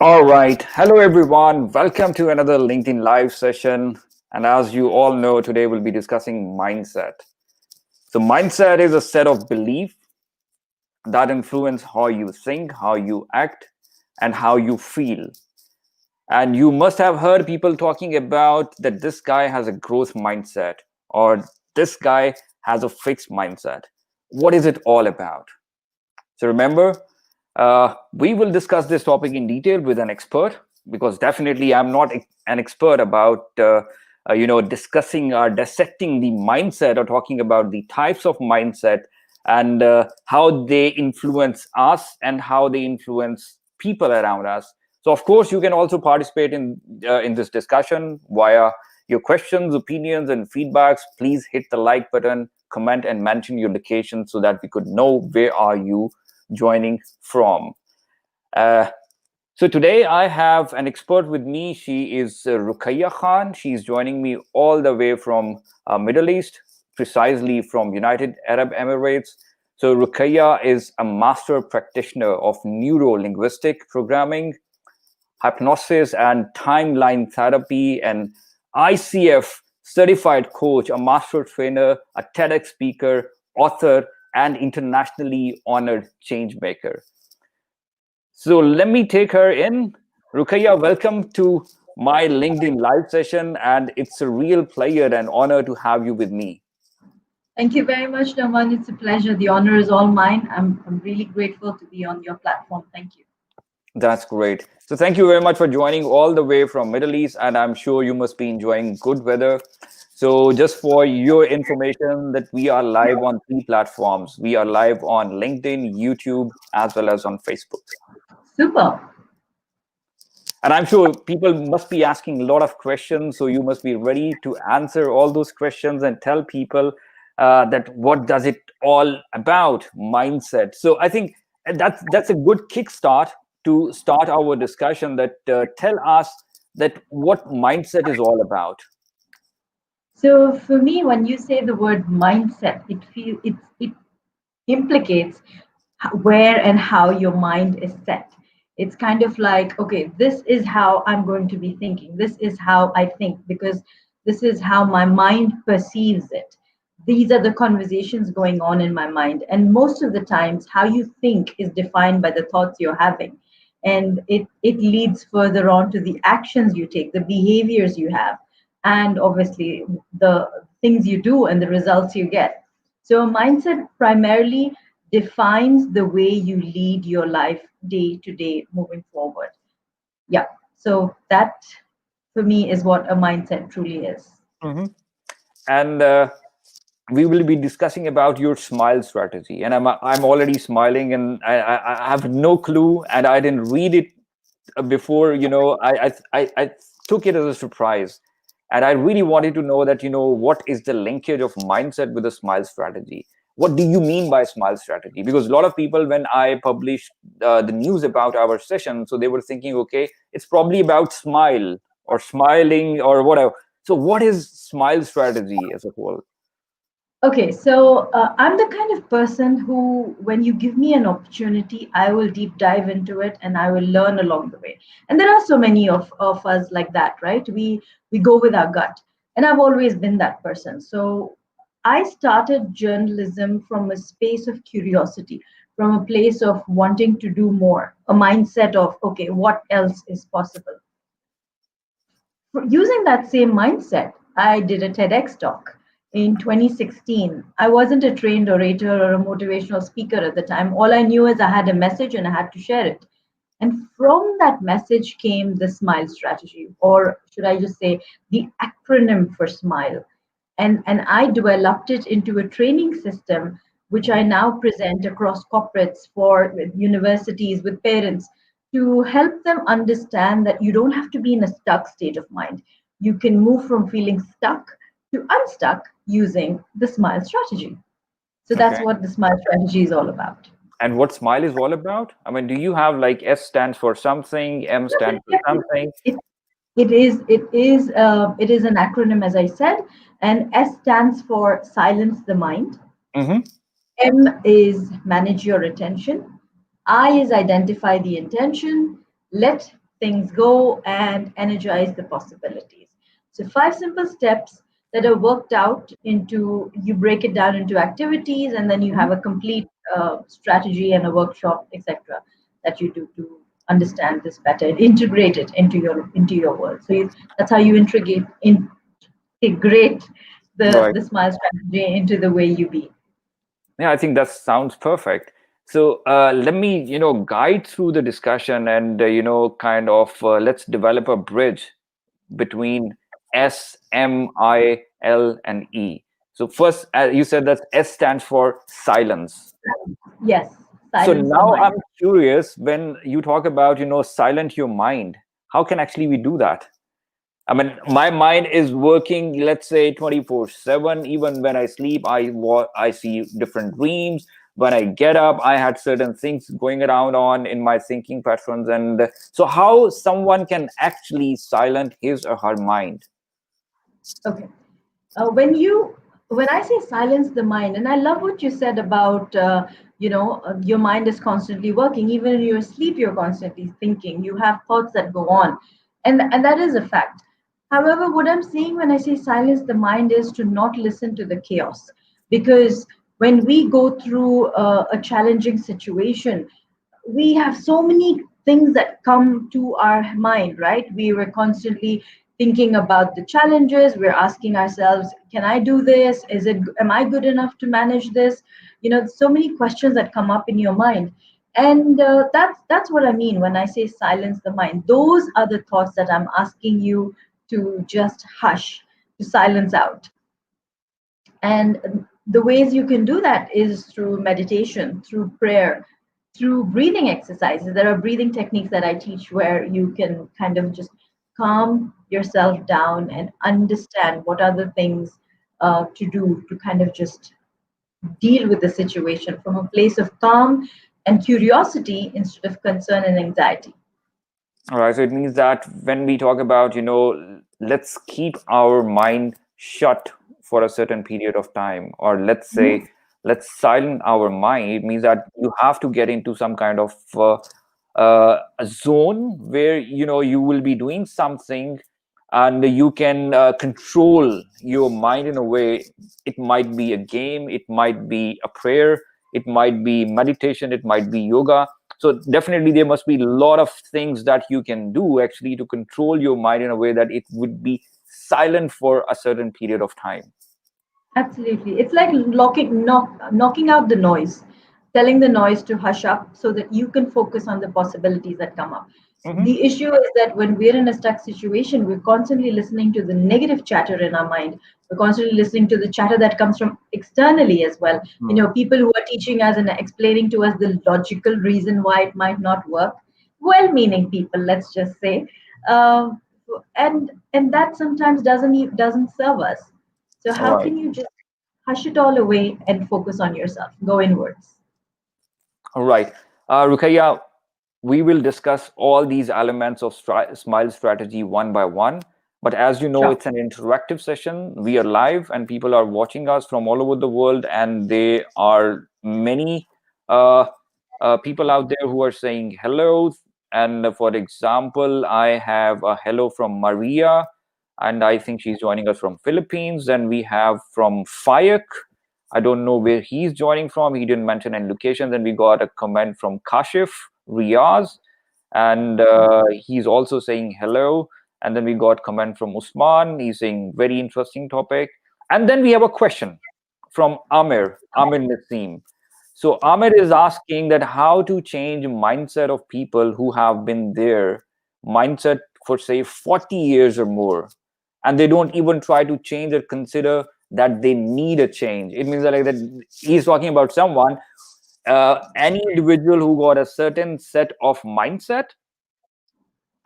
All right. Hello, everyone. Welcome to another LinkedIn Live session. And as you all know, today we'll be discussing mindset. So, mindset is a set of beliefs that influence how you think, how you act, and how you feel. And you must have heard people talking about that this guy has a growth mindset or this guy has a fixed mindset. What is it all about? So remember, we will discuss this topic in detail with an expert because definitely I'm not an expert about discussing or dissecting the mindset or talking about the types of mindset and how they influence us and how they influence people around us. So of course you can also participate in this discussion via your questions, opinions, and feedbacks. Please hit the like button, comment, and mention your location so that we could know where are you joining from. Uh, so today I have an expert with me. She is Ruqya Khan. She's joining me all the way from Middle East, precisely from United Arab Emirates. So Ruqya is a master practitioner of Neuro Linguistic programming, Hypnosis and timeline therapy, and ICF certified coach, a master trainer, a TEDx speaker, author, and internationally honored change maker. So let me take her in. Ruqya, welcome to my LinkedIn live session, and it's a real pleasure and honor to have you with me. Thank you very much, Naman. It's a pleasure. The honor is all mine. I'm really grateful to be on your platform. Thank you. That's great. So thank you very much for joining all the way from Middle East, and I'm sure you must be enjoying good weather. So just for your information, that we are live on three platforms. We are live on LinkedIn, YouTube, as well as on Facebook. Super. And I'm sure people must be asking a lot of questions, so you must be ready to answer all those questions and tell people that what does it all about mindset. So I think that's a good kickstart to start our discussion. That tell us that what mindset is all about. So for me, when you say the word mindset, it implicates where and how your mind is set. It's kind of like, okay, this is how I'm going to be thinking. This is how I think because this is how my mind perceives it. These are the conversations going on in my mind. And most of the times, how you think is defined by the thoughts you're having. And it leads further on to the actions you take, the behaviors you have, and obviously the things you do and the results you get. So, a mindset primarily defines the way you lead your life day to day moving forward. Yeah. So, that for me is what a mindset truly is. Mhm. And we will be discussing about your smile strategy. And I'm already smiling, and I have no clue, and I didn't read it before. I took it as a surprise, and I really wanted to know that what is the linkage of mindset with the smile strategy. What do you mean by smile strategy? Because a lot of people, when I published the news about our session, so they were thinking, okay, it's probably about smile or smiling or whatever. So what is smile strategy as a whole? Okay, so I'm the kind of person who, when you give me an opportunity, I will deep dive into it and I will learn along the way. And there are so many of us like that, right? We go with our gut, and I've always been that person. So I started journalism from a space of curiosity, from a place of wanting to do more, a mindset of okay, what else is possible. Using that same mindset, I did a TEDx talk in 2016. I wasn't a trained orator or a motivational speaker at the time. All I knew is I had a message and I had to share it. And from that message came the SMILE strategy, or should I just say the acronym for SMILE. And I developed it into a training system, which I now present across corporates for with universities, with parents, to help them understand that you don't have to be in a stuck state of mind. You can move from feeling stuck to unstuck using the SMILE strategy. So that's Okay. what the SMILE strategy is all about. And what smile is all about? I mean, do you have like S stands for something, M stands for something? It, it is an acronym, as I said, and S stands for silence the mind. Hmm. M is manage your attention. I is identify the intention. Let things go and energize the possibilities. So, 5 simple steps that are worked out into, you break it down into activities, and then you have a complete strategy and a workshop, etc., that you do to understand this better and integrate it into your world. So that's how you integrate Right. the smile strategy into the way you be. Yeah, I think that sounds perfect. So let me, guide through the discussion and, kind of let's develop a bridge between S, M, I, L, and E. So first, you said that S stands for silence. Yes, So silence the now I'm mind. curious, when you talk about, silent your mind, how can actually we do that? I mean, my mind is working, let's say 24/7. Even when I sleep, I see different dreams. When I get up, I had certain things going around on in my thinking patterns. And so how someone can actually silence his or her mind? Okay. When I say silence the mind, and I love what you said about your mind is constantly working. Even in your sleep, you're constantly thinking. You have thoughts that go on, and that is a fact. However, what I'm saying when I say silence the mind is to not listen to the chaos, because when we go through a challenging situation, we have so many things that come to our mind, right? We were constantly thinking about the challenges. We're asking ourselves, can I do this? Am I good enough to manage this? So many questions that come up in your mind. And that's what I mean when I say silence the mind. Those are the thoughts that I'm asking you to just hush, to silence out. And the ways you can do that is through meditation, through prayer, through breathing exercises. There are breathing techniques that I teach where you can kind of just calm yourself down and understand what are the things to do to kind of just deal with the situation from a place of calm and curiosity instead of concern and anxiety. All right. So it means that when we talk about, let's keep our mind shut for a certain period of time, or let's say, Mhm. let's silence our mind, it means that you have to get into some kind of a zone where, you will be doing something and you can control your mind in a way. It might be a game, it might be a prayer, it might be meditation, it might be yoga. So definitely there must be a lot of things that you can do actually to control your mind in a way that it would be silent for a certain period of time. Absolutely. It's like knocking out the noise, telling the noise to hush up so that you can focus on the possibilities that come up. Hmm. The issue is that when we're in a stuck situation, we're constantly listening to the negative chatter in our mind. We're constantly listening to the chatter that comes from externally as well. People who are teaching us and explaining to us the logical reason why it might not work. Well-meaning people, let's just say. And that sometimes doesn't serve us. So All how right. can you just hush it all away and focus on yourself? Go inwards. All right. Ruqayya, we will discuss all these elements of Smile strategy one by one. But as you know, Sure. it's an interactive session. We are live and people are watching us from all over the world. And there are many uh, people out there who are saying hello. And for example, I have a hello from Maria, and I think she's joining us from Philippines. Then we have from Fayak. I don't know where he's joining from. He didn't mention any location. Then we got a comment from Kashif Riaz, and he's also saying hello. And then we got comment from Usman. He's saying very interesting topic. And then we have a question from Amir Nassim. So Amir is asking that how to change mindset of people who have been there mindset for say 40 years or more, and they don't even try to change or consider that they need a change. It means that, like, that he's talking about someone, any individual who got a certain set of mindset,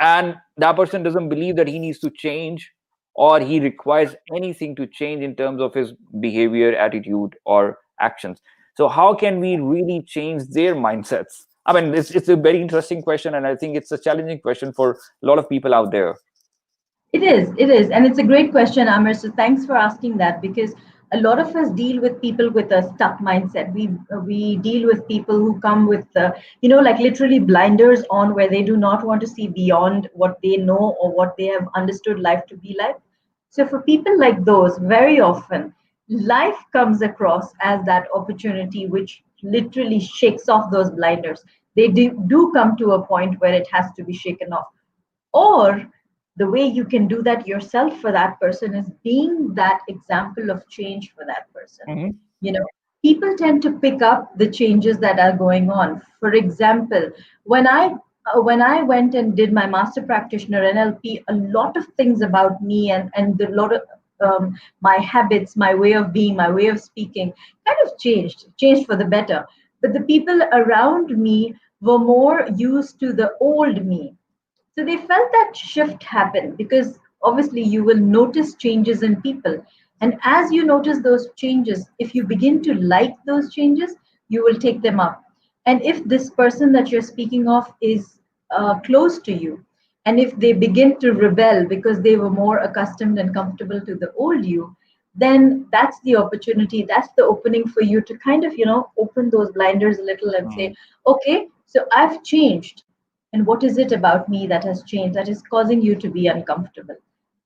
and that person doesn't believe that he needs to change or he requires anything to change in terms of his behavior, attitude, or actions. So how can we really change their mindsets? I mean, it's a very interesting question, and I think it's a challenging question for a lot of people out there. It is, and it's a great question, Amir. So thanks for asking that, because A lot of us deal with people with a stuck mindset. We deal with people who come with like literally blinders on, where they do not want to see beyond what they know or what they have understood life to be like. So for people like those, very often life comes across as that opportunity which literally shakes off those blinders. They do come to a point where it has to be shaken off. Or the way you can do that yourself for that person is being that example of change for that person. Hmm. You know, people tend to pick up the changes that are going on. For example, when I went and did my master practitioner NLP, a lot of things about me and a lot of my habits, my way of being, my way of speaking kind of changed for the better. But the people around me were more used to the old me, so they felt that shift happen, because obviously you will notice changes in people. And as you notice those changes, if you begin to like those changes, you will take them up. And if this person that you're speaking of is close to you, and if they begin to rebel because they were more accustomed and comfortable to the old you, then that's the opportunity, that's the opening for you to kind of, open those blinders a little and say, okay, so I've changed, and what is it about me that has changed that is causing you to be uncomfortable?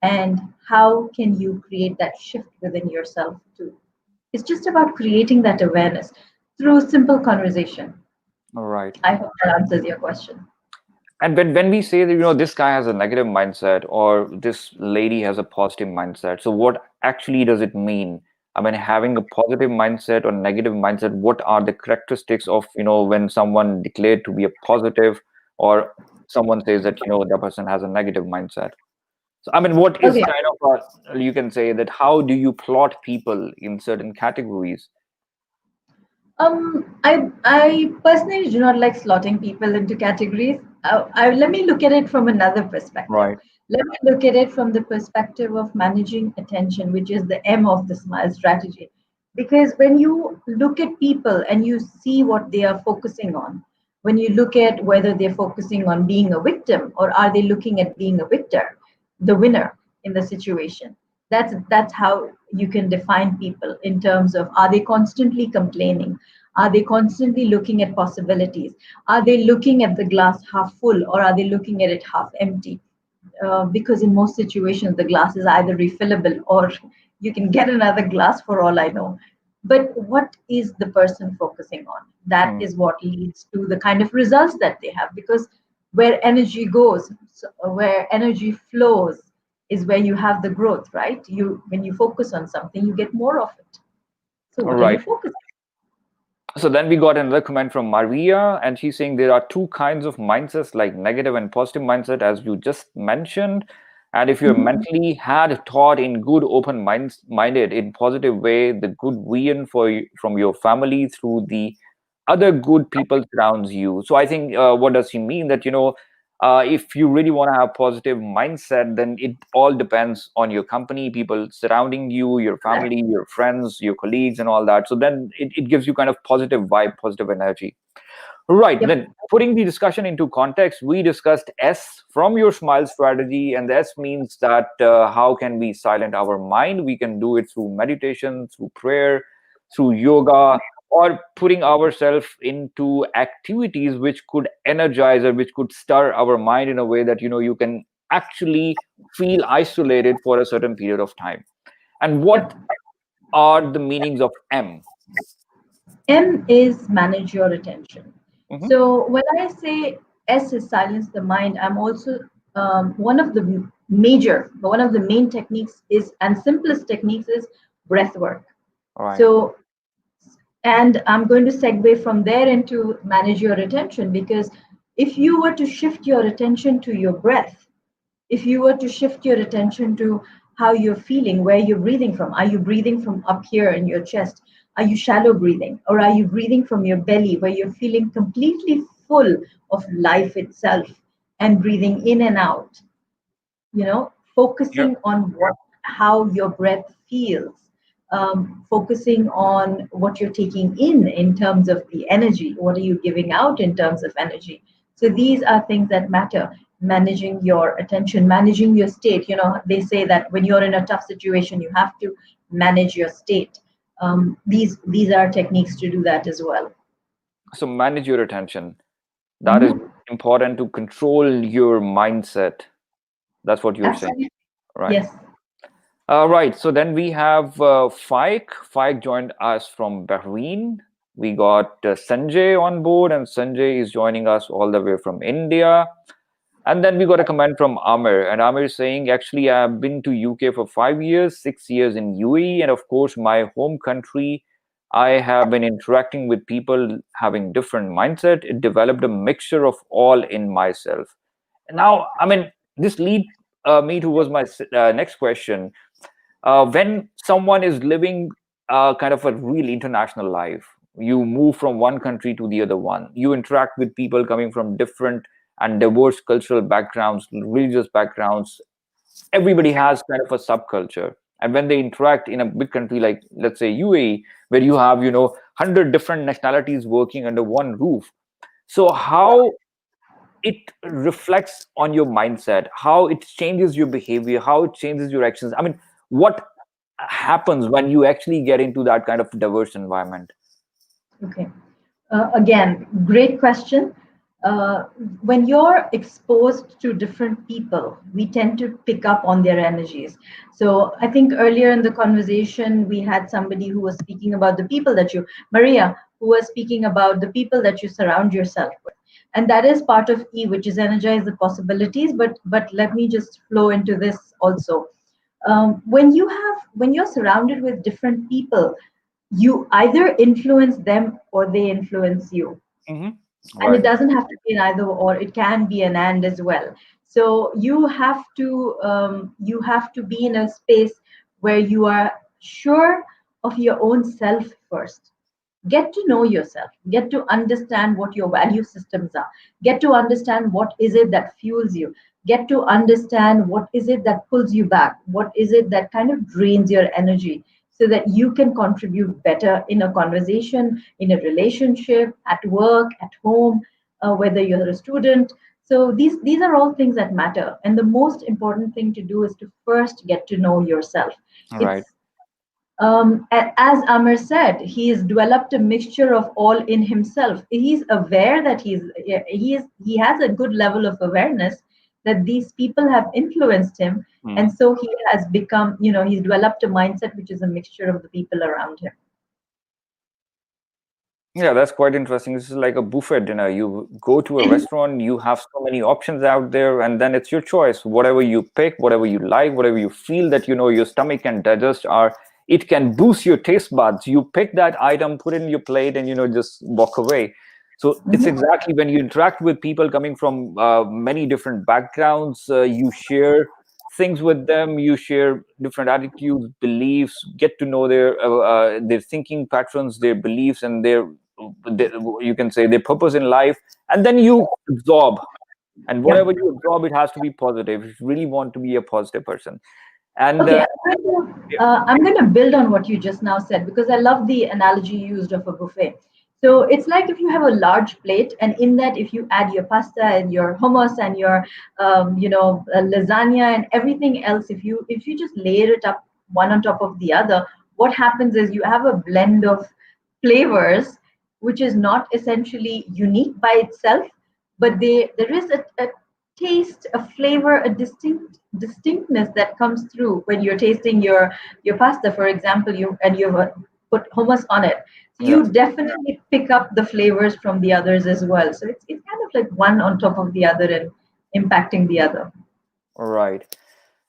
And how can you create that shift within yourself too? It's just about creating that awareness through simple conversation. All right. I hope that answers your question. And when we say that, this guy has a negative mindset or this lady has a positive mindset, so what actually does it mean? I mean, having a positive mindset or negative mindset, what are the characteristics of, when someone declared to be a positive or someone says that, the person has a negative mindset? So, I mean, what is Okay. kind of, you can say that how do you plot people in certain categories? I personally do not like slotting people into categories. Let me look at it from another perspective. Right. Let me look at it from the perspective of managing attention, which is the M of the SMILE strategy. Because when you look at people and you see what they are focusing on, when you look at whether they're focusing on being a victim or are they looking at being a victor, the winner in the situation, that's how you can define people in terms of, are they constantly complaining, are they constantly looking at possibilities, are they looking at the glass half full or are they looking at it half empty? Because in most situations the glass is either refillable or you can get another glass for all I know. But what is the person focusing on? That Hmm. is what leads to the kind of results that they have. Because where energy goes, where energy flows, is where you have the growth, right? You, when you focus on something, you get more of it. So All what are you right. focusing So then we got another comment from Maria, and she's saying there are two kinds of mindsets, like negative and positive mindset, as you just mentioned. And if you're on? mentally had taught in good, open minded, in positive way, the good vision for you, from your family through the other good people surrounds you. So I think what does he mean that if you really want to have positive mindset, then it all depends on your company, people surrounding you, your Correct. family, your friends, your colleagues, and all that. So then it gives you kind of positive vibe, positive energy. Right. Yep. Then putting the discussion into context, we discussed S from your SMILE strategy. And the S means that how can we silent our mind? We can do it through meditation, through prayer, through yoga, or putting ourselves into activities which could energize or which could stir our mind in a way that, you can actually feel isolated for a certain period of time. And what Yep. are the meanings of M? M is manage your attention. Hmm. So when I say S is silence the mind, I'm also one of the main techniques is, and simplest techniques is breath work. All right. So, and I'm going to segue from there into manage your attention, because if you were to shift your attention to your breath, if you were to shift your attention to how you're feeling, where you're breathing from, are you breathing from up here in your chest? Are you shallow breathing? Or are you breathing from your belly, where you're feeling completely full of life itself and breathing in and out? Yep. Focusing on how your breath feels, focusing on what you're taking in terms of the energy, what are you giving out in terms of energy. So these are things that matter. managing your attention, managing your state. They say that when you're in a tough situation, you have to manage your state. These are techniques to do that as well. So manage your attention. That is Hmm. important to control your mindset. That's what you're saying, Absolutely. right? Yes. Right. So then we have Faik. Faik joined us from Bahrain. We got Sanjay on board, and Sanjay is joining us all the way from India. And then we got a comment from Amir, and Amir is saying, actually, I've been to UK for 5 years, 6 years in UAE, and of course, my home country. I have been interacting with people having different mindset. It developed a mixture of all in myself. Now, I mean, this lead me towards my next question. When someone is living kind of a really international life, you move from one country to the other one, you interact with people coming from different and diverse cultural backgrounds, religious backgrounds. Everybody has kind of a subculture, and when they interact in a big country like, let's say, UAE, where you have 100 different nationalities working under one roof, so how it reflects on your mindset, how it changes your behavior, how it changes your actions. I mean, what happens when you actually get into that kind of diverse environment? Okay. Again, great question. Uh, when you're exposed to different people, we tend to pick up on their energies. So I think earlier in the conversation, we had somebody who was speaking about the people that Maria, who was speaking about the people that you surround yourself with. And that is part of E, which is energize the possibilities. But let me just flow into this also. When you're surrounded with different people, you either influence them or they influence you, Hmm. and it Right. doesn't have to be an either or, it can be an and as well. So you have to be in a space where you are sure of your own self first. Get to know yourself, get to understand what your value systems are, get to understand what is it that fuels you, get to understand what is it that pulls you back, what is it that kind of drains your energy, so that you can contribute better in a conversation, in a relationship, at work, at home, whether you're a student. So these are all things that matter, and the most important thing to do is to first get to know yourself. Right. It's as Amr said, he has developed a mixture of all in himself. He's aware that he has a good level of awareness that these people have influenced him, Hmm. and so he has become, he's developed a mindset which is a mixture of the people around him. Yeah, that's quite interesting. This is like a buffet dinner. You go to a restaurant, you have so many options out there, and then it's your choice. Whatever you pick, whatever you like, whatever you feel that your stomach can digest, or it can boost your taste buds. You pick that item, put it in your plate, and just walk away. So it's Mhm. exactly when you interact with people coming from many different backgrounds, you share things with them, you share different attitudes, beliefs, get to know their thinking patterns, their beliefs, and their, you can say, their purpose in life, and then you absorb. And Yeah. whatever you absorb, it has to be positive if you really want to be a positive person. And Okay, I'm going to build on what you just now said, because I love the analogy you used of a buffet. So it's like if you have a large plate, and in that, if you add your pasta and your hummus and your, lasagna and everything else, if you just layer it up one on top of the other, what happens is you have a blend of flavors, which is not essentially unique by itself, but there is a taste, a flavor, a distinctness that comes through when you're tasting your pasta, for example, you've put hummus on it. So yeah, you definitely pick up the flavors from the others as well. So it's kind of like one on top of the other and impacting the other. right.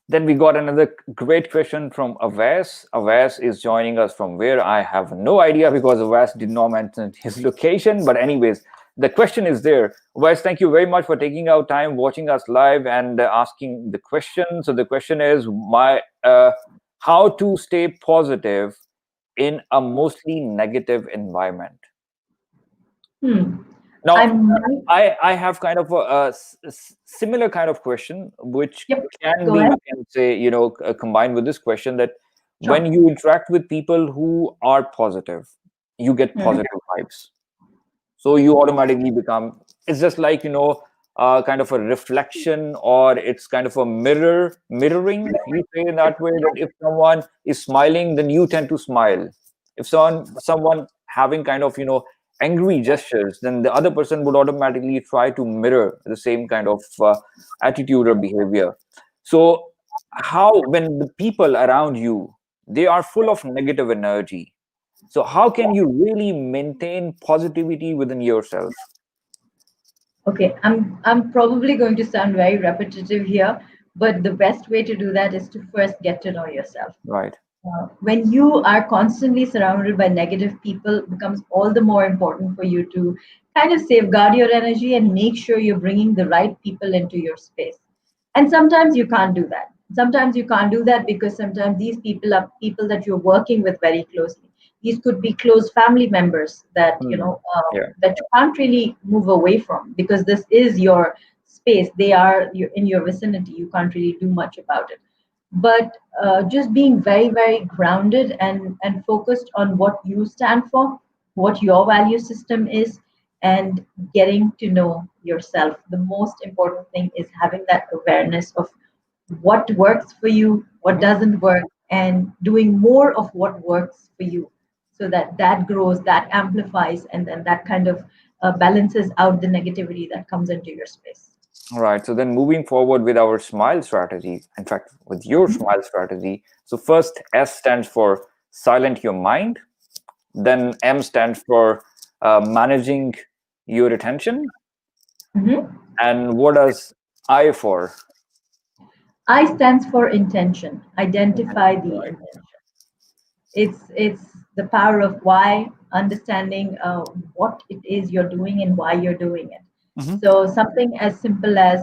Then we got another great question from Avas. Avas is joining us from where I have no idea, because Avas did not mention his location. But anyways, the question is there. Avas, thank you very much for taking out time, watching us live, and asking the question. So the question is, how to stay positive in a mostly negative environment. Hmm. Now, I'm I have kind of a similar kind of question, which Yep. can Go be, ahead. you can say, combined with this question, that Sure. when you interact with people who are positive, you get Hmm. positive vibes. So you automatically become, it's just like, kind of a reflection, or it's kind of a mirroring, you say in that way, that if someone is smiling, then you tend to smile. If someone having kind of, angry gestures, then the other person would automatically try to mirror the same kind of attitude or behavior. So how, when the people around you, they are full of negative energy, so how can you really maintain positivity within yourself? Okay, I'm probably going to sound very repetitive here, but the best way to do that is to first get to know yourself. Right. When you are constantly surrounded by negative people, it becomes all the more important for you to kind of safeguard your energy and make sure you're bringing the right people into your space. And sometimes you can't do that. Sometimes you can't do that because sometimes these people are people that you're working with very closely. These could be close family members that Hmm. Yeah. that you can't really move away from because this is your space. They are in your vicinity. You can't really do much about it. But just being very, very grounded and focused on what you stand for, what your value system is, and getting to know yourself. The most important thing is having that awareness of what works for you, what Mhm. doesn't work, and doing more of what works for you, so that that grows, that amplifies, and then that kind of balances out the negativity that comes into your space. All right. So then moving forward with our smile strategy, in fact, with your Mhm. smile strategy. So first, S stands for silent your mind. Then M stands for managing your attention. Mhm. And what does I for? I stands for intention. Identify Intention. the Right. intention. It's the power of why, understanding what it is you're doing and why you're doing it. Mhm. So something as simple as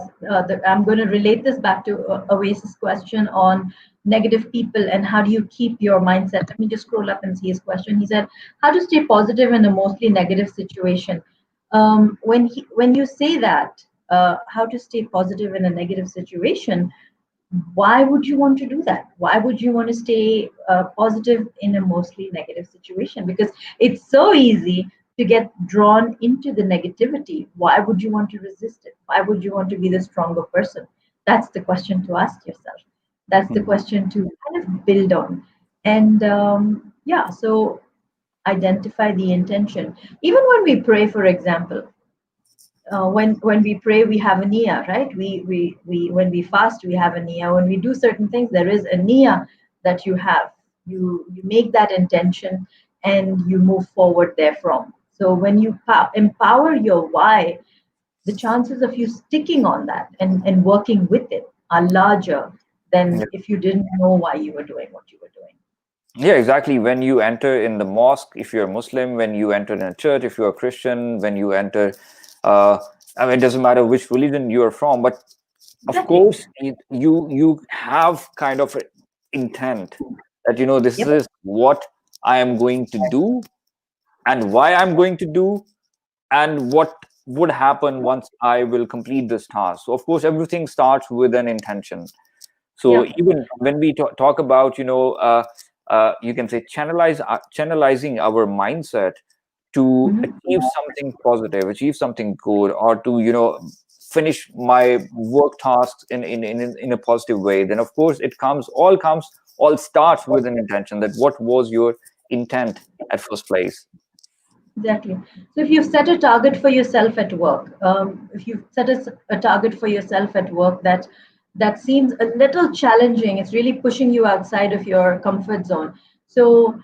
I'm going to relate this back to Oasis' question on negative people and how do you keep your mindset. Let me just scroll up and see his question. He said, how to stay positive in a mostly negative situation. When you say that, how to stay positive in a negative situation, why would you want to do that? Why would you want to stay positive in a mostly negative situation? Because it's so easy to get drawn into the negativity. Why would you want to resist it? Why would you want to be the stronger person? That's the question to ask yourself. That's the Mhm. question to kind of build on. And yeah, so identify the intention. Even when we pray, for example, when we pray we have a niyyah, right? We when we fast we have a niyyah. When we do certain things there is a niyyah that you have. You make that intention and you move forward therefrom. So when you empower your why, the chances of you sticking on that and working with it are larger than if you didn't know why you were doing what you were doing. Yeah, exactly. When you enter in the mosque, if you're a Muslim, when you enter in a church, if you're a Christian, when you enter, uh, I mean, it doesn't matter which religion you are from, but of Exactly. course, you have kind of an intent that, this Yep. is what I am going to do, and why I'm going to do, and what would happen once I will complete this task. So, of course, everything starts with an intention. So Yep. even when we talk about, you can say channelizing our mindset to Mhm. achieve something positive, achieve something good, or to, finish my work tasks in a positive way, then of course it all starts with an intention, that what was your intent at first place. Exactly. So if you've set a target for yourself at work, if you've set a target for yourself at work that seems a little challenging, it's really pushing you outside of your comfort zone. So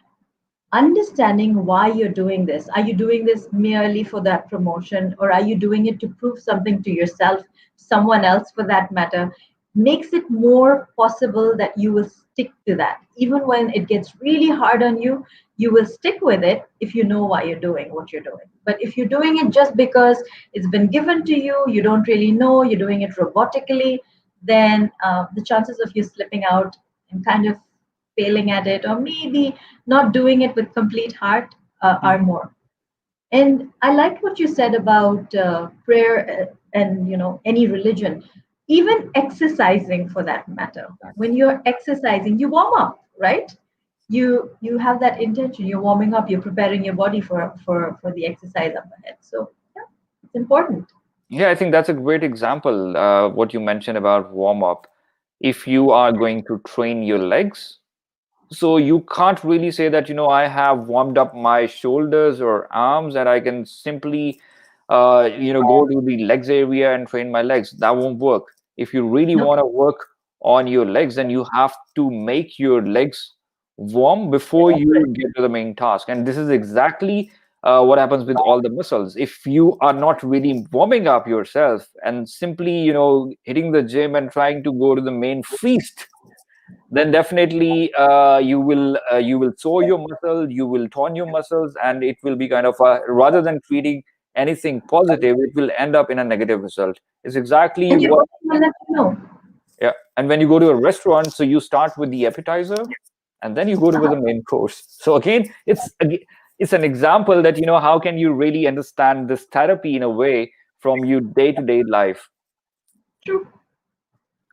understanding why you're doing this. Are you doing this merely for that promotion, or are you doing it to prove something to yourself, someone else for that matter? Makes it more possible that you will stick to that. Even when it gets really hard on you, you will stick with it if you know why you're doing what you're doing. But if you're doing it just because it's been given to you, you don't really know, you're doing it robotically, then the chances of you slipping out and kind of failing at it, or maybe not doing it with complete heart, are Mhm. more. And I liked what you said about prayer and any religion, even exercising for that matter. When you're exercising, you warm up, right? You have that intention. You're warming up. You're preparing your body for the exercise up ahead. So yeah, it's important. Yeah, I think that's a great example. What you mentioned about warm up. If you are going to train your legs, so you can't really say that, I have warmed up my shoulders or arms and I can simply, go to the legs area and train my legs. That won't work. If you really Nope. want to work on your legs, then you have to make your legs warm before you get to the main task. And this is exactly what happens with all the muscles. If you are not really warming up yourself and simply, hitting the gym and trying to go to the main feast, then definitely you will sore your muscle, you will torn your muscles, and it will be kind of rather than treating anything positive, it will end up in a negative result. It's exactly And your what. body will let you know. Yeah, and when you go to a restaurant, so you start with the appetizer, and then you go to with the main course. So again, it's an example that how can you really understand this therapy in a way from your day-to-day life. True.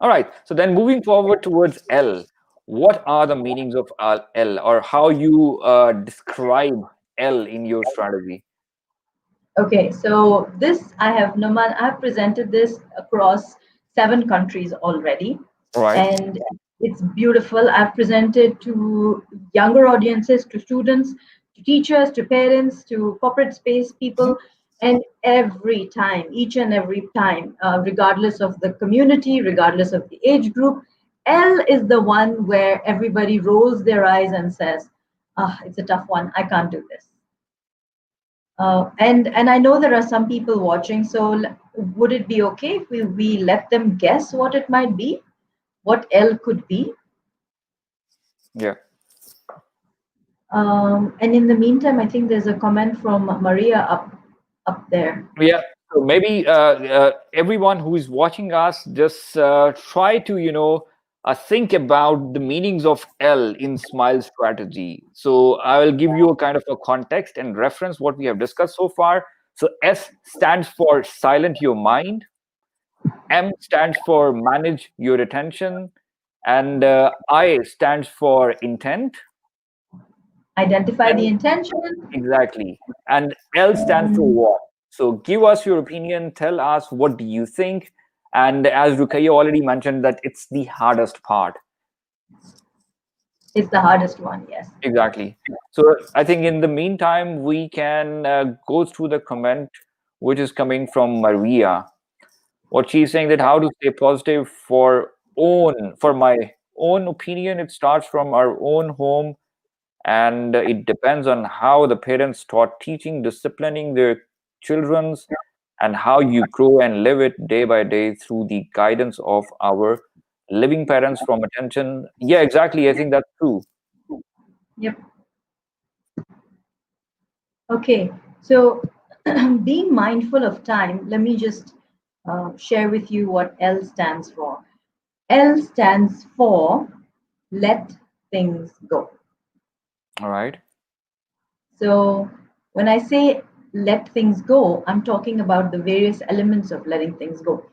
All right. So then moving forward towards L, what are the meanings of L, or how you describe L in your strategy? Okay, so this I have Numan, I've presented this across 7 countries already, All right. and it's beautiful. I've presented to younger audiences, to students, to teachers, to parents, to corporate space Mhm. people, and every time, each and every time, regardless of the community, regardless of the age group, L is the one where everybody rolls their eyes and says, "Ah, it's a tough one. I can't do this." And I know there are some people watching, so would it be okay if we let them guess what it might be, what L could be? Yeah. And in the meantime, I think there's a comment from Maria up there. Yeah. So maybe everyone who is watching us just try to, think about the meanings of L in Smile strategy. So I will give you a kind of a context and reference what we have discussed so far. So S stands for silent your mind. M stands for manage your attention, and I stands for intent, Identify the and intention. exactly, and L stands for what. So give us your opinion, tell us what do you think, and as Ruqya already mentioned, that it's the hardest part. It's the hardest one, yes. Exactly. So I think in the meantime we can go through the comment which is coming from Maria. What she's saying, that how to stay positive for my own opinion, it starts from our own home, and it depends on how the parents start teaching, disciplining their children's, and how you grow and live it day by day through the guidance of our living parents from attention. Yeah, exactly, I think that's true. Yep. Okay. So being mindful of time, let me just share with you what L stands for. L stands for let things go. All right. So when I say let things go, I'm talking about the various elements of letting things go.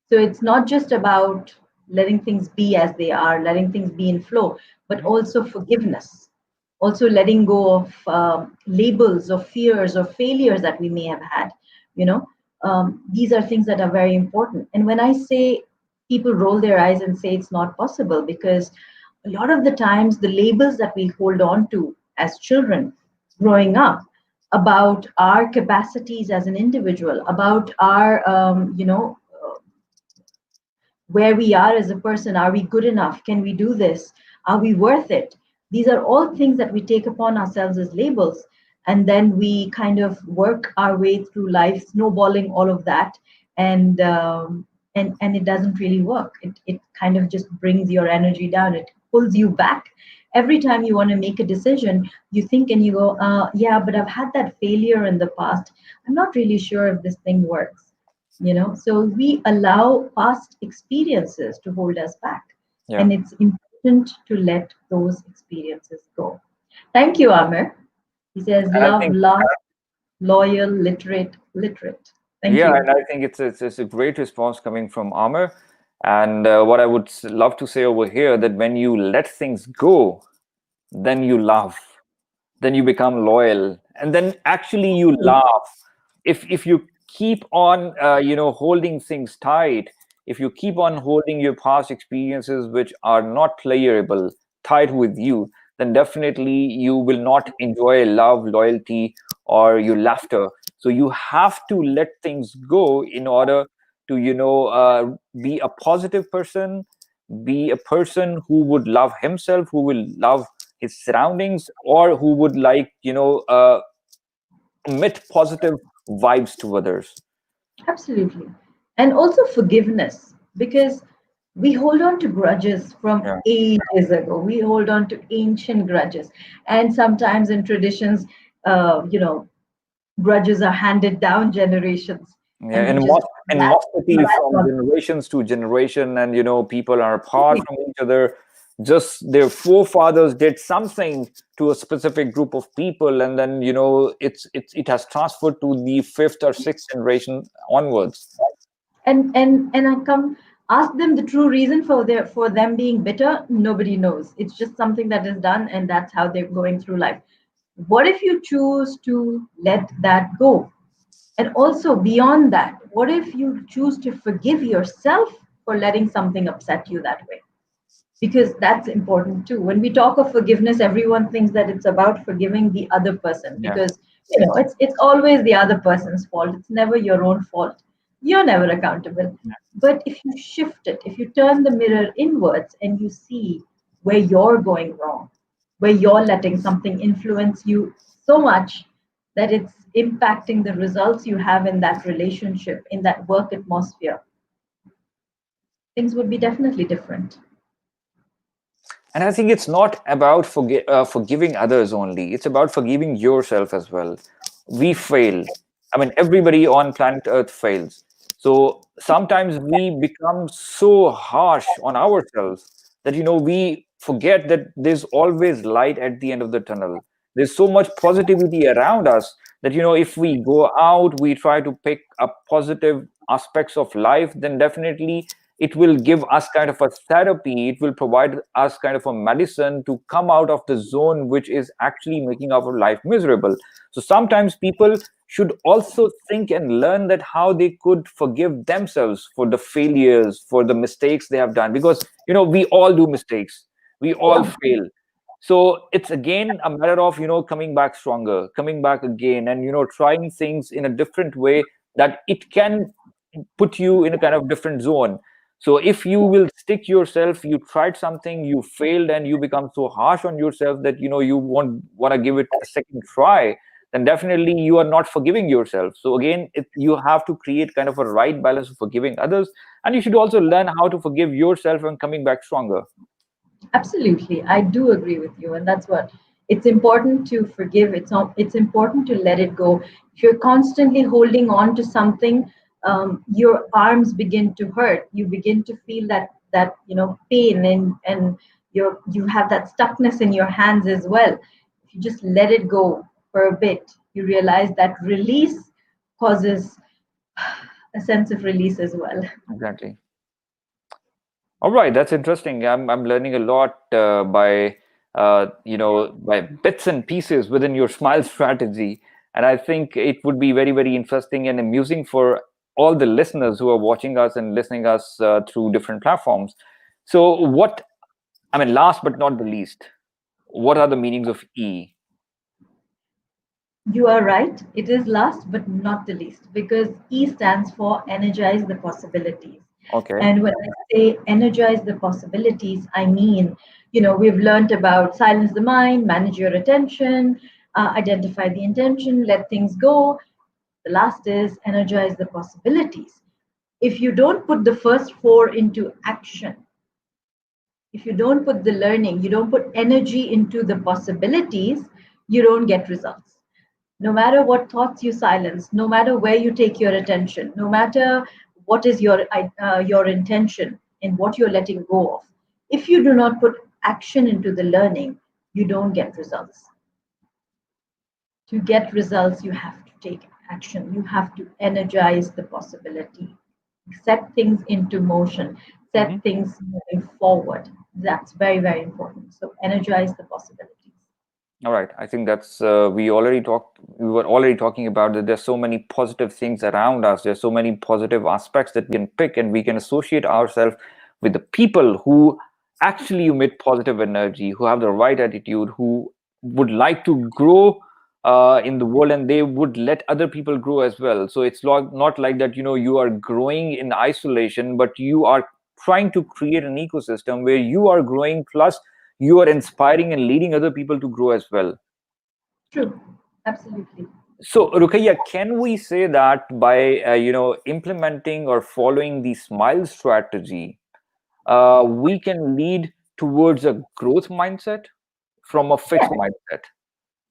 So it's not just about letting things be as they are, letting things be in flow, but Mhm. also forgiveness, also letting go of labels of fears or failures that we may have had. You know, these are things that are very important. And when I say people roll their eyes and say it's not possible, because a lot of the times the labels that we hold on to as children growing up about our capacities as an individual, about our where we are as a person. Are we good enough? Can we do this? Are we worth it? These are all things that we take upon ourselves as labels. And then we kind of work our way through life, snowballing all of that. And it doesn't really work. It kind of just brings your energy down. It pulls you back. Every time you want to make a decision, you think and you go, yeah, but I've had that failure in the past. I'm not really sure if this thing works, so we allow past experiences to hold us back, Yeah. and it's important to let those experiences go. Thank you, Amir. He says And I love, think, love, loyal, literate. Thank yeah, you. and I think it's a great response coming from Amr. And what I would love to say over here, that when you let things go, then you love, then you become loyal, and then actually you laugh. If you keep on holding things tight, if you keep on holding your past experiences which are not clearable tight with you, then definitely you will not enjoy love, loyalty, or your laughter. So you have to let things go in order to be a positive person, be a person who would love himself, who will love his surroundings, or who would like emit positive vibes to others. Absolutely. And also forgiveness, because we hold on to grudges from Yeah. ages ago. We hold on to ancient grudges. And sometimes in traditions, you know, grudges are handed down generations, Yeah, and we just animosity that's from not generations to generation, and people are apart from each other. Just their forefathers did something to a specific group of people, and then it has transferred to the fifth or sixth generation onwards. and I come ask them the true reason for them being bitter. Nobody knows. It's just something that is done, and that's how they're going through life. What if you choose to let that go? And also beyond that, what if you choose to forgive yourself for letting something upset you that way? Because that's important too. When we talk of forgiveness, everyone thinks that it's about forgiving the other person, Yeah. because it's always the other person's fault. It's never your own fault. You're never accountable. But if you shift it, if you turn the mirror inwards and you see where you're going wrong, where you're letting something influence you so much that it's impacting the results you have in that relationship, in that work atmosphere, things would be definitely different. And I think it's not about forgiving others only. It's about forgiving yourself as well. We fail. I mean, everybody on planet Earth fails. So sometimes we become so harsh on ourselves that we forget that there's always light at the end of the tunnel. There's so much positivity around us that if we go out, we try to pick up positive aspects of life, then definitely it will give us kind of a therapy. It will provide us kind of a medicine to come out of the zone which is actually making our life miserable. So sometimes people should also think and learn that how they could forgive themselves for the failures, for the mistakes they have done, because we all do mistakes, we all Yeah. fail. So it's again a matter of coming back stronger, coming back again, and trying things in a different way, that it can put you in a kind of different zone. So if you will stick yourself, you tried something, you failed, and you become so harsh on yourself that you won't want to give it a second try, then definitely you are not forgiving yourself. So again, you have to create kind of a right balance of forgiving others, and you should also learn how to forgive yourself and coming back stronger. Absolutely, I do agree with you, and that's what it's important to forgive. It's important to let it go. If you're constantly holding on to something, your arms begin to hurt. You begin to feel that pain, and you have that stuckness in your hands as well. If you just let it go for a bit, you realize that release causes a sense of release as well. Exactly. All right, that's interesting. I'm learning a lot by bits and pieces within your Smile strategy, and I think it would be very very interesting and amusing for all the listeners who are watching us and listening us through different platforms. So, last but not the least, what are the meanings of E? You are right. It is last but not the least, because E stands for energize the possibilities. Okay. And when I say energize the possibilities, I mean, we've learned about silence the mind, manage your attention, identify the intention, let things go. The last is energize the possibilities. If you don't put the first four into action, if you don't put the learning, you don't put energy into the possibilities, you don't get results. No matter what thoughts you silence, no matter where you take your attention, no matter what is your intention and what you're letting go of, if you do not put action into the learning, you don't get results. To get results, you have to take action. You have to energize the possibility, set things into motion, Hmm. set things moving forward. That's very, very important. So energize the possibilities. All right. I think that's we already talked. We were already talking about that. There's so many positive things around us. There's so many positive aspects that we can pick, and we can associate ourselves with the people who actually emit positive energy, who have the right attitude, who would like to grow in the world, and they would let other people grow as well. So it's not like that. You are growing in isolation, but you are trying to create an ecosystem where you are growing, plus you are inspiring and leading other people to grow as well. True, absolutely. So, Ruqayya, can we say that by implementing or following the SMILE strategy, we can lead towards a growth mindset from a Yeah, fixed mindset?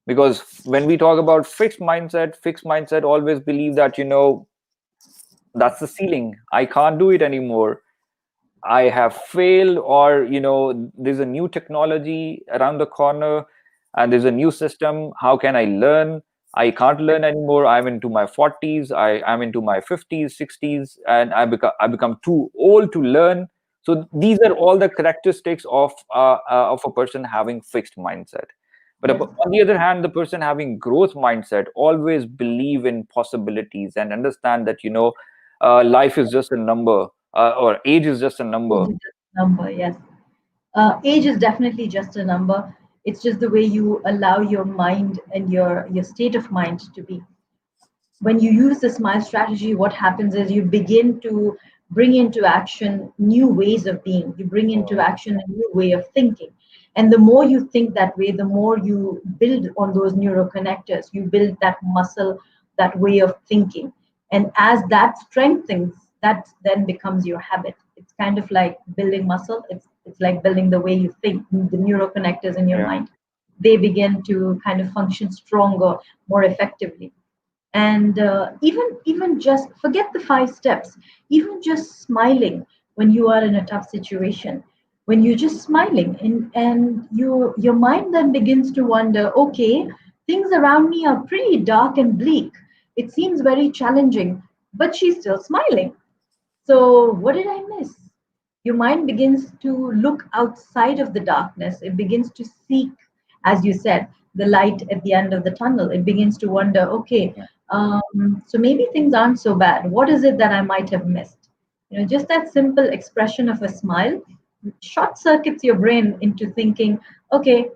Because when we talk about fixed mindset always believe that that's the ceiling. I can't do it anymore. I have failed, or there's a new technology around the corner, and there's a new system. How can I learn? I can't learn anymore. I'm into my 40s. I'm into my 50s, 60s, and I become too old to learn. So these are all the characteristics of a person having fixed mindset. But yes, on the other hand, the person having growth mindset always believe in possibilities and understand that life is just a number, or age is just a age number. is just a number. Yes, age is definitely just a number. It's just the way you allow your mind and your state of mind to be. When you use the SMILE strategy, what happens is you begin to bring into action new ways of being. You bring into action a new way of thinking. And the more you think that way, the more you build on those neuroconnectors. You build that muscle, that way of thinking. And as that strengthens, that then becomes your habit. It's kind of like building muscle. It's like building the way you think, the neuroconnectors in your Yeah, mind. They begin to kind of function stronger, more effectively. And even just forget the 5 steps, even just smiling when you are in a tough situation, when you're just smiling, and your mind then begins to wonder, okay, things around me are pretty dark and bleak, it seems very challenging, but she's still smiling. So, what did I miss? Your mind begins to look outside of the darkness. It begins to seek, as you said, the light at the end of the tunnel. It begins to wonder, okay, yeah, so maybe things aren't so bad. What is it that I might have missed? Just that simple expression of a smile short circuits your brain into thinking, okay,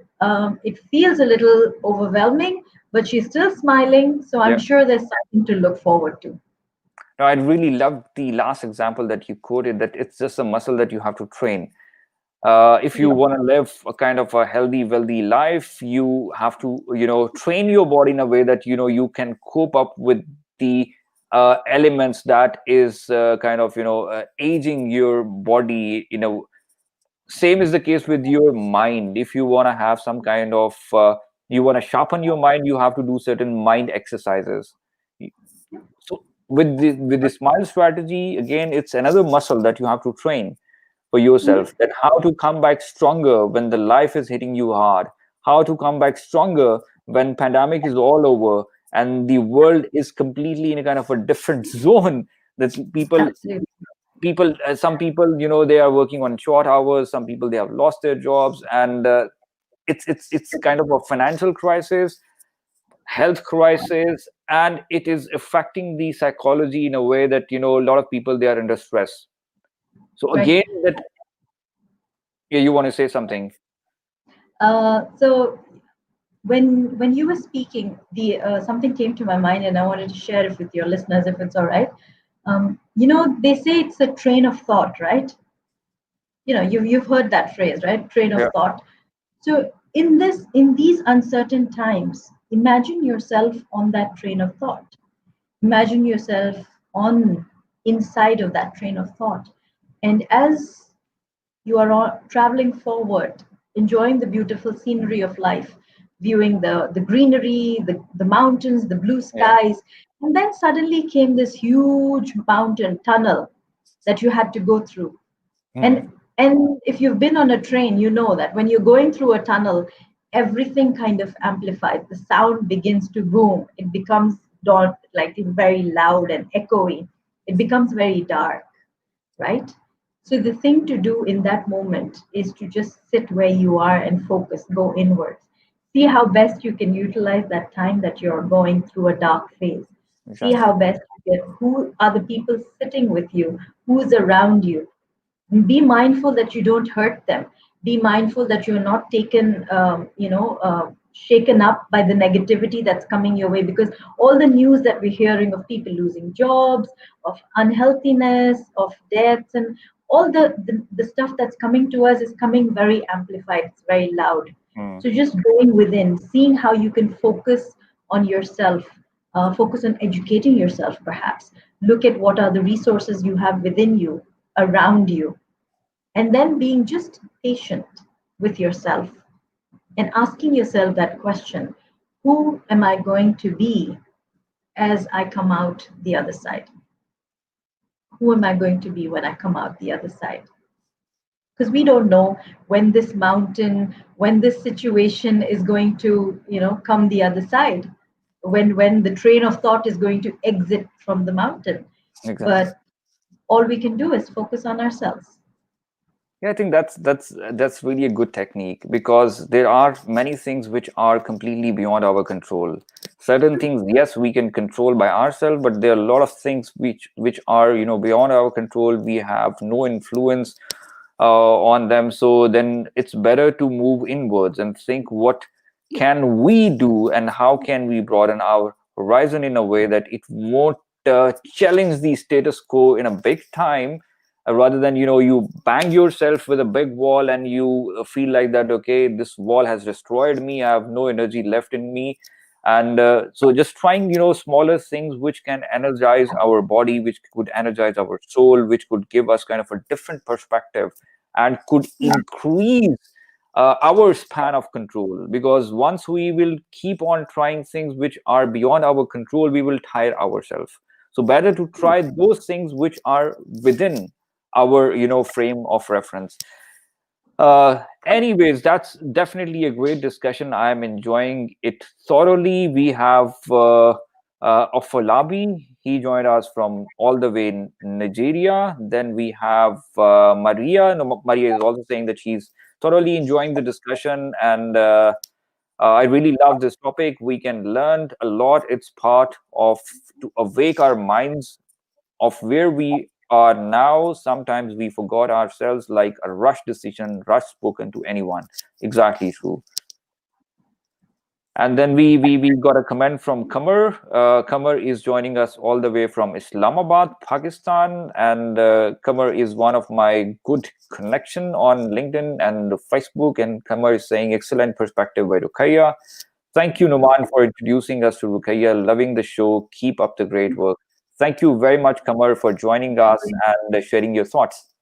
it feels a little overwhelming, but she's still smiling, so I'm yeah. sure there's something to look forward to. No, I really loved the last example that you quoted, that it's just a muscle that you have to train. If you Yeah, want to live a kind of a healthy, wealthy life, you have to, train your body in a way that, you can cope up with the elements that is kind of, aging your body. Same is the case with your mind. If you want to have some kind of, you want to sharpen your mind, you have to do certain mind exercises. So with the smile strategy, again, it's another muscle that you have to train for yourself, that how to come back stronger when the life is hitting you hard, how to come back stronger when pandemic is all over and the world is completely in a kind of a different zone. That absolutely. some people, they are working on short hours, some people, they have lost their jobs, and it's kind of a financial crisis, health crisis, and it is affecting the psychology in a way that, a lot of people, they are under stress. So Right. again, that, yeah, you want to say something? So when you were speaking, the something came to my mind, and I wanted to share it with your listeners, if it's all right. They say it's a train of thought, right? You've heard that phrase, right? Train of Yeah, thought. So in these uncertain times, imagine yourself on that train of thought. Imagine yourself on inside of that train of thought, and as you are traveling forward, enjoying the beautiful scenery of life, viewing the greenery, the mountains, the blue yeah. skies. And then suddenly came this huge mountain tunnel that you had to go through. Hmm. And if you've been on a train, you know that when you're going through a tunnel, everything kind of amplifies. The sound begins to boom. It becomes like very loud and echoey. It becomes very dark, right? So the thing to do in that moment is to just sit where you are and focus, go inwards. See how best you can utilize that time that you're going through a dark phase. See Exactly. how best you get, who are the people sitting with you, who's around you. Be mindful that you don't hurt them. Be mindful that you're not taken shaken up by the negativity that's coming your way, because all the news that we're hearing of people losing jobs, of unhealthiness, of deaths, and all the stuff that's coming to us is coming very amplified, it's very loud. Mm, So just going within, seeing how you can focus on yourself, focus on educating yourself perhaps, look at what are the resources you have within you, around you, and then being just patient with yourself and asking yourself that question: who am I going to be as I come out the other side? Who am I going to be when I come out the other side? Because we don't know when this mountain, when this situation is going to, come the other side, when the train of thought is going to exit from the mountain. exactly. But all we can do is focus on ourselves. Yeah, I think that's really a good technique, because there are many things which are completely beyond our control. Certain things, yes, we can control by ourselves, but there are a lot of things which are, beyond our control. We have no influence on them. So then it's better to move inwards and think, what can we do and how can we broaden our horizon in a way that it won't challenge the status quo in a big time, rather than, you bang yourself with a big wall and you feel like that, okay, this wall has destroyed me, I have no energy left in me. And so just trying, smaller things which can energize our body, which could energize our soul, which could give us kind of a different perspective and could increase our span of control. Because once we will keep on trying things which are beyond our control, we will tire ourselves. So better to try those things which are within our, frame of reference. Anyways, that's definitely a great discussion. I'm enjoying it thoroughly. We have Ofolabi. He joined us from all the way in Nigeria. Then we have Maria. No, Maria is also saying that she's thoroughly enjoying the discussion, and I really love this topic. We can learn a lot. It's part of to awake our minds of where we are now. Sometimes we forgot ourselves, like a rush decision, rush spoken to anyone. Exactly true. And then we got a comment from Kamar. Kamar is joining us all the way from Islamabad, Pakistan, and Kamar is one of my good connection on LinkedIn and Facebook. And Kamar is saying, excellent perspective by Ruqya. Thank you, Numan, for introducing us to Ruqya. Loving the show. Keep up the great work. Thank you very much, Kamar, for joining us and sharing your thoughts.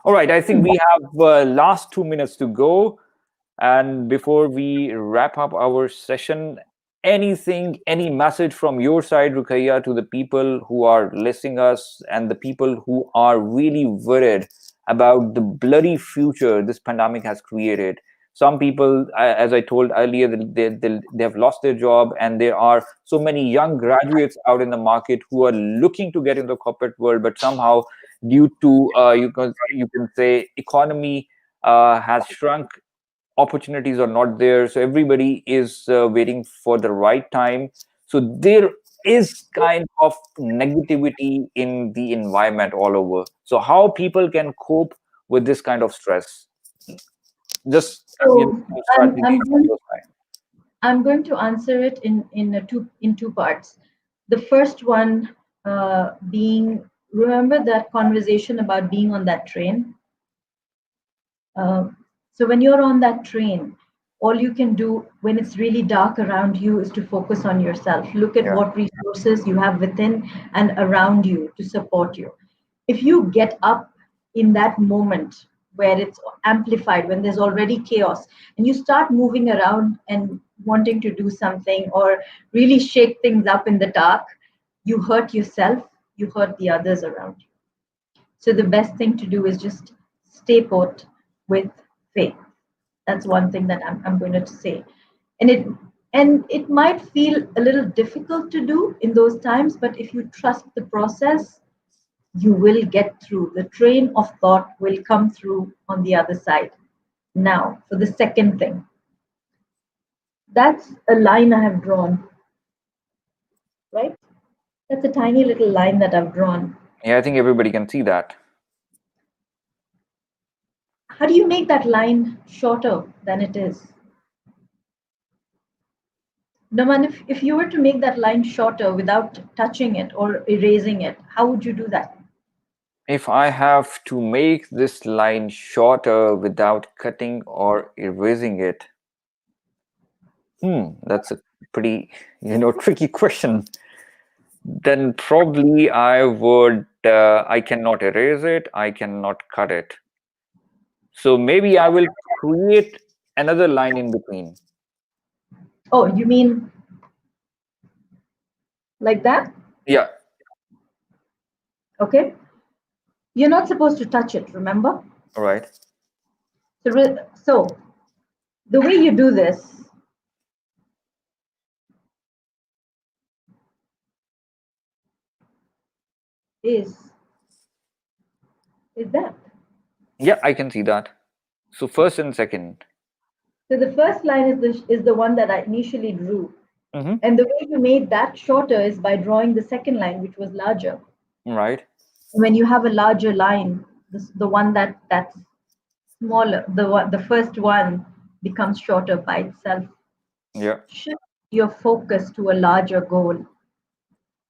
All right, I think we have last 2 minutes to go. And before we wrap up our session, anything, any message from your side, Ruqya, to the people who are listening us and the people who are really worried about the bloody future this pandemic has created? Some people, as I told earlier, they have lost their job, and there are so many young graduates out in the market who are looking to get in the corporate world, but somehow, due to you can say economy has shrunk, opportunities are not there, so everybody is waiting for the right time. So there is kind of negativity in the environment all over. So how people can cope with this kind of stress? Just So to start I'm, with I'm going your side. I'm going to answer it in two parts. The first one being, remember that conversation about being on that train. Uh, so when you're on that train, all you can do when it's really dark around you is to focus on yourself. Look at Yeah. what resources you have within and around you to support you. If you get up in that moment where it's amplified, when there's already chaos, and you start moving around and wanting to do something or really shake things up in the dark, you hurt yourself, you hurt the others around you. So the best thing to do is just stay put with faith. That's one thing that I'm going to say. And it might feel a little difficult to do in those times, but if you trust the process, you will get through. The train of thought will come through on the other side. Now, for the second thing, that's a line I have drawn, right? That's a tiny little line that I've drawn. Yeah, I think everybody can see that. How do you make that line shorter than it is? Naman, if you were to make that line shorter without touching it or erasing it, how would you do that? If I have to make this line shorter without cutting or erasing it, that's a pretty, tricky question. Then probably I cannot erase it, I cannot cut it. So maybe I will create another line in between. Oh, you mean like that? Yeah, Okay. You're not supposed to touch it, remember? all right. So the way you do this is that. Yeah, I can see that. So first and second. So the first line is the one that I initially drew. Mm-hmm. And the way you made that shorter is by drawing the second line, which was larger. Right. When you have a larger line, the one that's smaller, the first one becomes shorter by itself. Yeah. Shift your focus to a larger goal.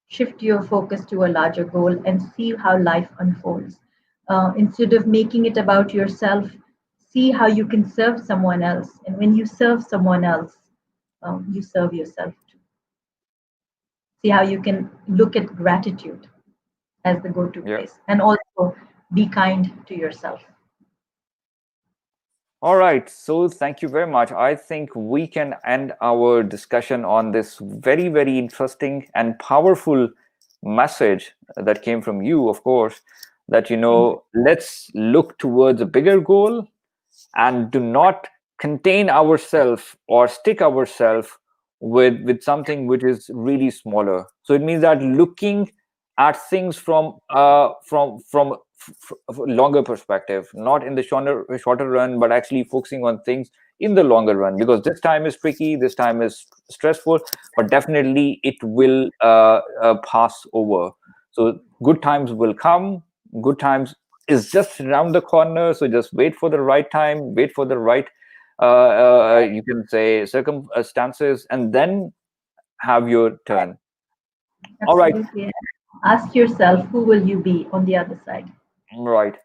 Shift your focus to a larger goal and see how life unfolds. Instead of making it about yourself, see how you can serve someone else. And when you serve someone else, you serve yourself too. See how you can look at gratitude as the go to Yeah. place and also be kind to yourself. All right. So thank you very much. I think we can end our discussion on this very, very interesting and powerful message that came from you, of course, that, Thank you. let's look towards a bigger goal and do not contain ourselves or stick ourselves with something which is really smaller. So it means that looking at things from longer perspective, not in the shorter run, but actually focusing on things in the longer run, because this time is tricky, this time is stressful, but definitely it will pass over. So good times will come. Good times is just around the corner. So just wait for the right time, wait for the right, you can say, circumstances, and then have your turn. All right, Absolutely. Ask yourself, who will you be on the other side? right.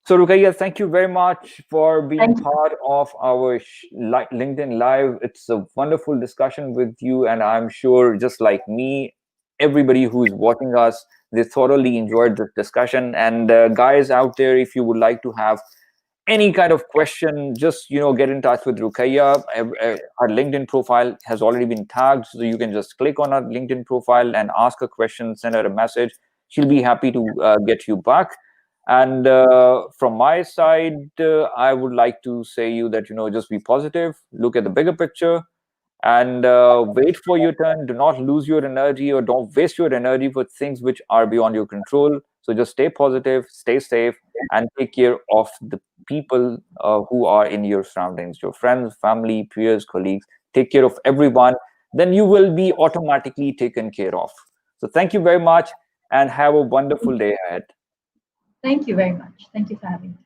So, Ruqya, thank you very much for being Thank you. part of our LinkedIn Live. It's a wonderful discussion with you, and I'm sure, just like me, everybody who's watching us, they thoroughly enjoyed this discussion. And guys out there, if you would like to have any kind of question, just get in touch with Ruqya. Our LinkedIn profile has already been tagged, so you can just click on our LinkedIn profile and ask a question, send her a message. She'll be happy to get you back. And from my side, I would like to say you that just be positive, look at the bigger picture, and wait for your turn. Do not lose your energy, or don't waste your energy for things which are beyond your control. So just stay positive, stay safe, and take care of the people who are in your surroundings, your friends, family, peers, colleagues. Take care of everyone. Then you will be automatically taken care of. So thank you very much, and have a wonderful day ahead. Thank you very much. Thank you for having me.